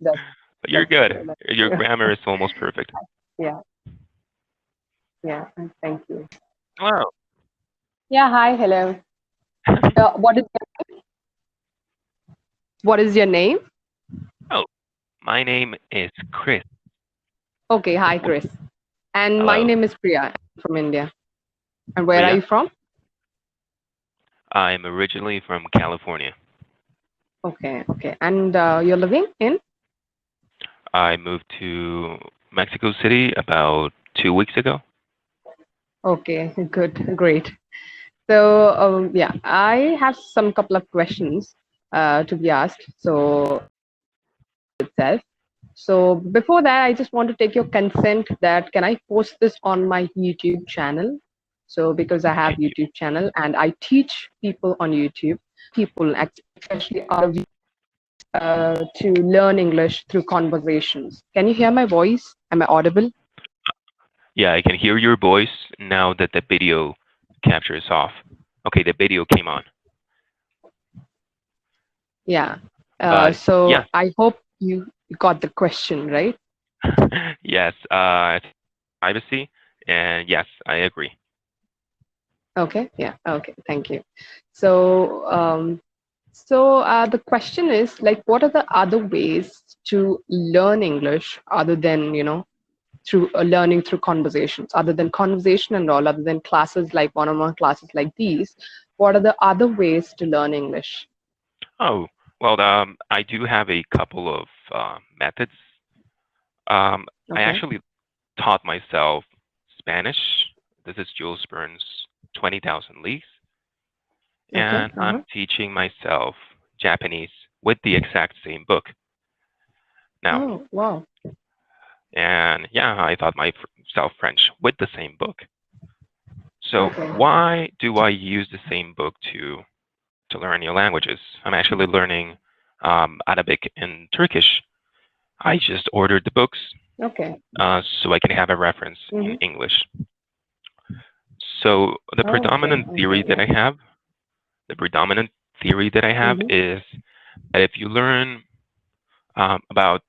That's But you're that's good. true. That's Your true. grammar is almost perfect. Yeah, yeah. Thank you. Wow. Yeah. Hi. Hello. What is your name? Oh, my name is Chris. Okay. Hi, Chris. And my Hello, name is Priya from India. And where are Priya. you from? I'm originally from California. Okay. Okay. And you're living in? I moved to Mexico City about 2 weeks ago. Okay. Good. Great. So yeah, I have some couple of questions to be asked. So itself. So before that, I just want to take your consent that can I post this on my YouTube channel? So because I have Can you? YouTube channel and I teach people on YouTube, people especially other to learn English through conversations. Can you hear my voice? Am I audible? Yeah, I can hear your voice now that the video capture is off. Okay, the video came on. Yeah. But So yeah, I hope you got the question right. yes, privacy, and yes, I agree. Okay. Yeah. Okay. Thank you. So the question is like, what are the other ways to learn English other than through learning through conversations, other than conversation and all, other than classes like one-on-one classes like these? What are the other ways to learn English? Oh, well, I do have a couple of methods. I Okay. actually taught myself Spanish. This is Jules Verne's 20,000 Leagues. Okay. And I'm Uh-huh. teaching myself Japanese with the exact same book now. Oh, wow. And yeah, I taught myself French with the same book. So Okay. why do I use the same book to learn new languages? I'm actually learning Arabic and Turkish. I just ordered the books Okay. so I can have a reference in Mm-hmm. English. So Okay. Okay. Yeah. the predominant theory that I have Mm-hmm. is that if you learn about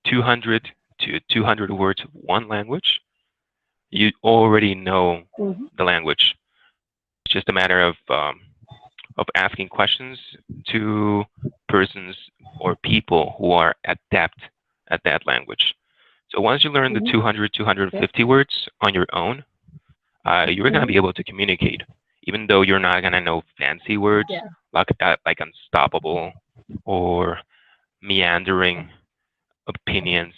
200 to 200 words of one language, you already know Mm-hmm. the language. It's just a matter of asking questions to persons or people who are adept at that language. So once you learn the Mm-hmm. 200, Yeah. 250 words on your own, you're going to Mm-hmm. be able to communicate, even though you're not going to know fancy words Yeah. like unstoppable or meandering opinions.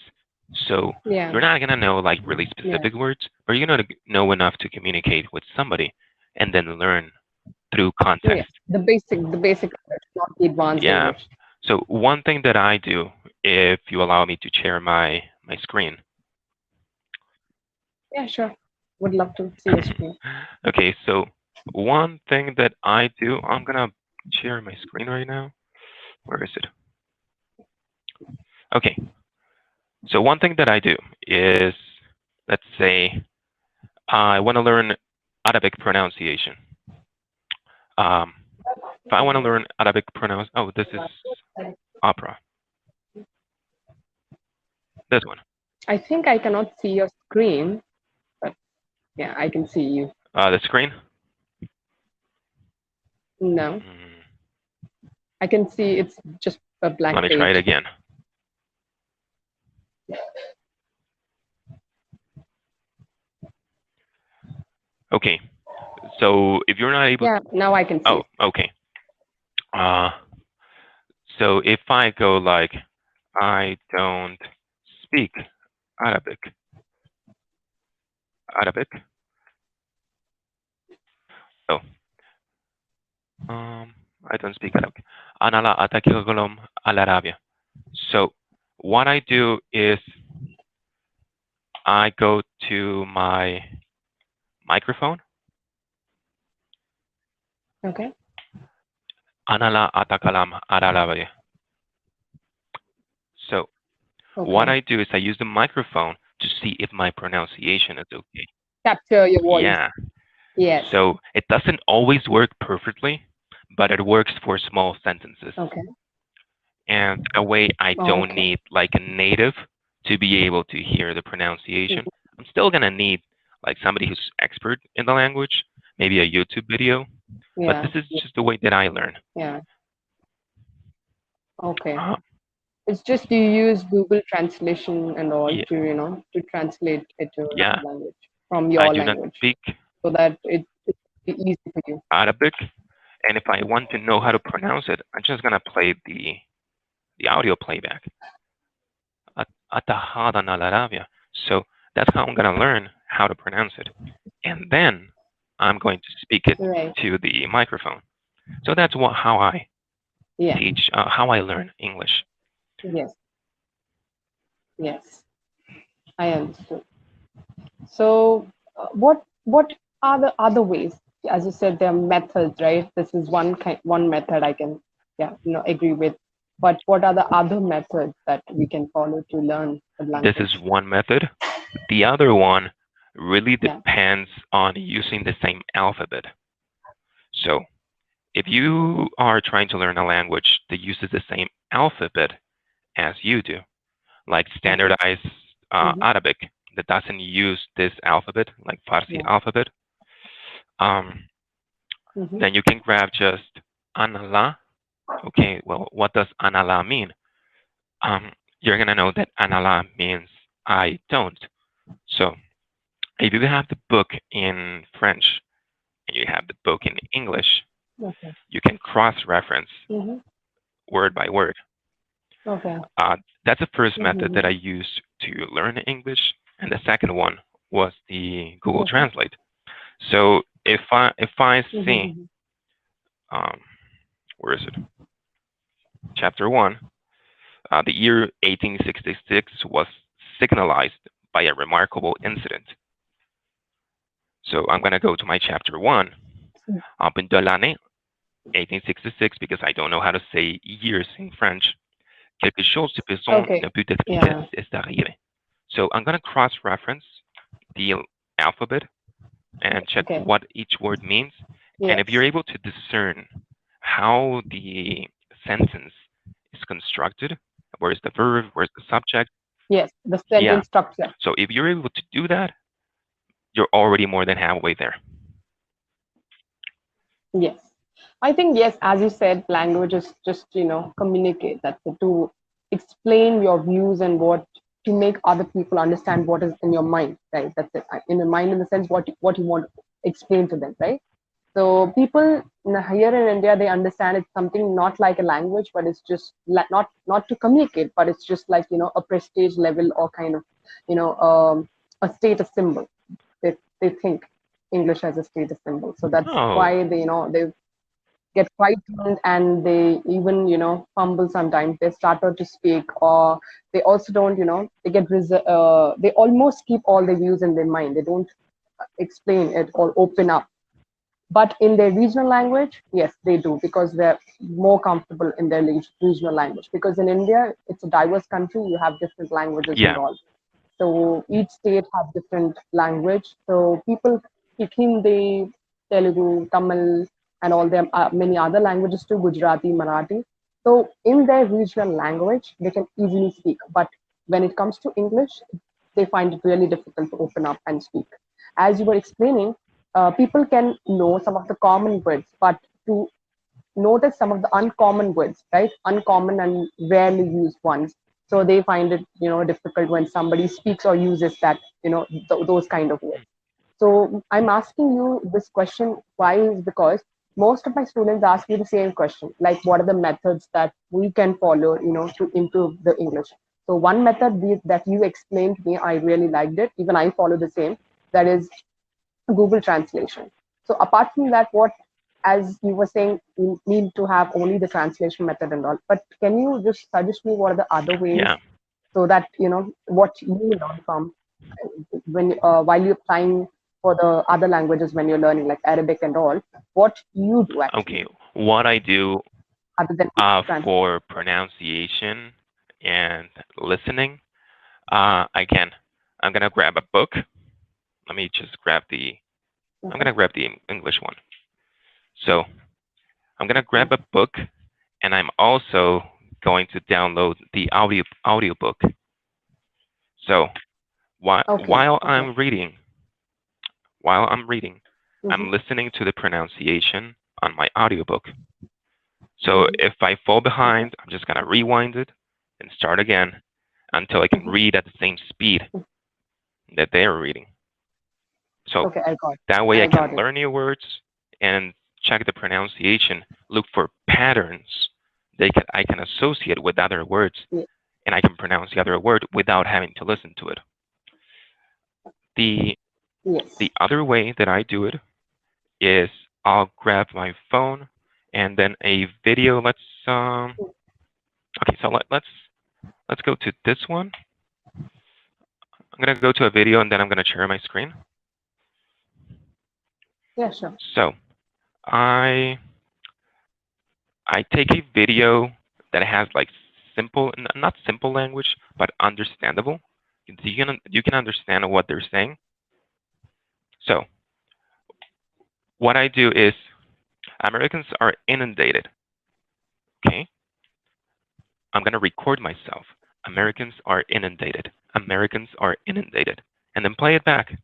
So Yeah. you're not going to know like really Yeah. specific words, but you're going to know enough to communicate with somebody and then learn through Yeah. context. The basic English, not the advanced Yeah. English. So one thing that I do, if you allow me to share my screen. Yeah, sure. Would love to see your screen. Okay, so one thing that I do, I'm gonna share my screen right now. Where is it? Okay, so one thing that I do is, let's say, I want to learn Arabic pronunciation. Um, if I want to learn Arabic pronounce, oh, this is Opera. This one. I think I cannot see your screen, but yeah, I can see you. The screen. No, Mm, I can see it's just a let blank me try it page. again. Okay, so if you're not able, Yeah, now I can see oh, it. okay. Uh, so if I go like, I don't speak Arabic, Arabic. Oh, um, I don't speak Arabic. أنا لا أتكلم العربية. So what I do is I go to my microphone. Okay. أنا لا أتكلم العربية. So what Okay. I do is I use the microphone to see if my pronunciation is okay. Capture your voice. Yeah. Yes. So it doesn't always work perfectly, but it works for small sentences. Okay. and a way I don't Okay. need like a native to be able to hear the pronunciation. I'm still gonna need like somebody who's expert in the language, maybe a YouTube video, but Yeah. this is just the way that I learn. Yeah. Okay. Uh, It's just you use Google Translation and all yeah, to, to translate it to yeah, another language from I your do not language speak so that it be easy for you. Arabic, and if I want to know how to pronounce it, I'm just gonna play the audio playback. Atahadana Laravia. So that's how I'm gonna learn how to pronounce it, and then I'm going to speak it Right. to the microphone. So that's how I Yeah. teach, how I learn English. Yes. Yes. I understood. So, what are the other ways? As you said, there are methods, right? This is one method I can, yeah, agree with. But what are the other methods that we can follow to learn the This is language? one method. The other one really Yeah. depends on using the same alphabet. So if you are trying to learn a language that uses the same alphabet as you do, like Okay. standardized Mm-hmm. Arabic that doesn't use this alphabet, like Farsi Yeah. alphabet, um, Mm-hmm. then you can grab just Anala. Okay, well, what does Anala mean? Um, you're gonna know that Anala means I don't. So if you have the book in French and you have the book in English, Okay. you can cross-reference Mm-hmm. word by word. Okay. Uh, that's the first method that I Mm-hmm. used to learn English, and the second one was the Google Okay. Translate. So if I see Mm-hmm. um, where is it? Chapter one, the year 1866 was signalized by a remarkable incident. So I'm gonna go to my chapter one. Up in de l'année 1866 because I don't know how to say years in French. Quelque chose de puissant Okay. ne peut être Yeah. est arrivé. So I'm gonna cross-reference the alphabet and check Okay. what each word means. And if you're Yes. able to discern how the sentence is constructed, where's the verb, where's the subject, Yes. The yeah. sentence structure. So if you're able to do that, you're already more than halfway there. Yes. I think, yes, as you said, language is just, communicate. That's it, to explain your views and what to make other people understand what is in your mind, right? That's it. In your mind, in the sense what you want to explain to them, right? So people here in India, they understand it's something not like a language, but it's just not to communicate, but it's just like a prestige level or kind of you know um, a status symbol. They think English as a status symbol, so that's Oh, why they get frightened and they even fumble sometimes. They started to speak, or they also don't they they almost keep all their views in their mind. They don't explain it or open up, but in their regional language, yes, they do, because they're more comfortable in their regional language. Because in India, it's a diverse country, you have different languages and yeah, all. So each state have different language. So people speak Hindi, Telugu, Tamil, and all them many other languages too, Gujarati, Marathi. So in their regional language, they can easily speak. But when it comes to English, they find it really difficult to open up and speak. As you were explaining, people can know some of the common words, but to notice some of the uncommon words, right? Uncommon and rarely used ones. So they find it, difficult when somebody speaks or uses that, those kind of words. So I'm asking you this question. Why is because most of my students ask me the same question, like what are the methods that we can follow, to improve the English. So one method that you explained to me, I really liked it. Even I follow the same. That is Google Translation. So apart from that, what, as you were saying, you need to have only the translation method and all. But can you just suggest me what are the other ways yeah. so that what you learn from when while you're applying for the other languages when you're learning like Arabic and all, what you do Okay, actually what I do other than translation? for pronunciation and listening, again, I'm gonna grab a book. Let me just grab the. I'm Okay. gonna grab the English one. So I'm gonna Okay. grab a book, and I'm also going to download the audiobook. So Okay. while Okay. I'm reading, I'm Mm-hmm. listening to the pronunciation on my audiobook. So Mm-hmm. if I fall Okay. behind, I'm just gonna rewind it and start again until I can Mm-hmm. read at the same speed that they're reading. So Okay. I got. that way I I got can it. learn new words and check the pronunciation, look for patterns I can associate with other words, Yeah. and I can pronounce the other word without having to listen to it. The Yes. the other way that I do it is I'll grab my phone and then a video. Okay, so let's go to this one. I'm gonna go to a video and then I'm gonna share my screen. Yeah. Sure. So I I take a video that has like simple, not simple language, but understandable. You can understand what they're saying. So what I do is Americans are inundated. Okay, I'm gonna record myself. Americans are inundated. Americans are inundated, and then play it back.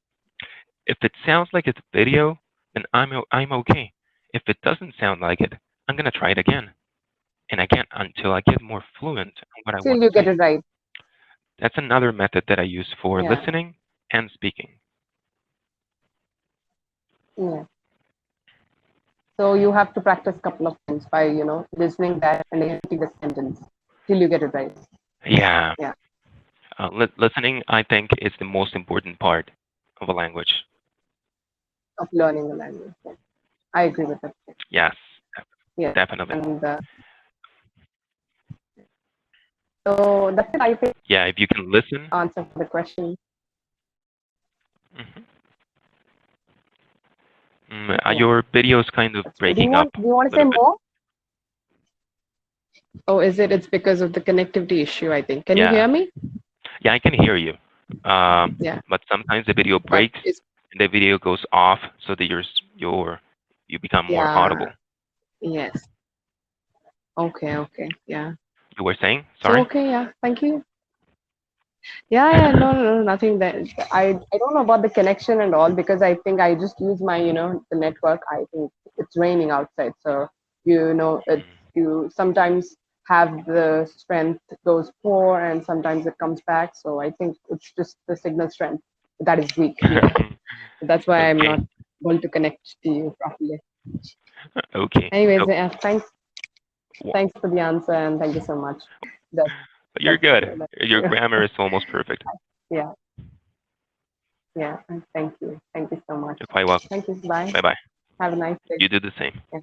If it sounds like it's a video, then I'm okay. If it doesn't sound like it, I'm gonna try it again and again until I get more fluent on what I Till want you to get say. it right. That's another method that I use for Yeah. listening and speaking. Yeah. So you have to practice a couple of times by listening that and then repeating the sentence till you get it right. Yeah, Yeah. listening, I think, is the most important part of a language. Of learning the language. Yeah. I agree with that. Yes, Yeah. definitely. And so that's it. I think Yeah, if you can listen. answer for the question. Mhm. Yeah. Your video is kind of That's true. Do you breaking up want? Do you want a to say little bit. more? Oh, is it? It's because of the connectivity issue, I think. Can you Yeah, hear me? yeah, I can hear you. Yeah. But sometimes the video But breaks it's and the video goes off, so that you become more yeah. audible. Yes. Okay. Okay. Yeah. You were saying? So Sorry. okay. Yeah. Thank you. Yeah. Yeah. No. No. No. Nothing. That I don't know about the connection and all because I think I just use my the network. I think it's raining outside, so it's you sometimes have the strength goes poor and sometimes it comes back. So I think it's just the signal strength that is weak here. That's why I'm Okay. not able to connect to you properly. Okay. Anyways, So yeah, wh- thanks for the answer and thank you so much. That's you're good. that's Your grammar is almost perfect. yeah, yeah. Thank you so much. You're quite welcome. Thank you. Bye. Bye bye. Have a nice day. You do the same. Yeah.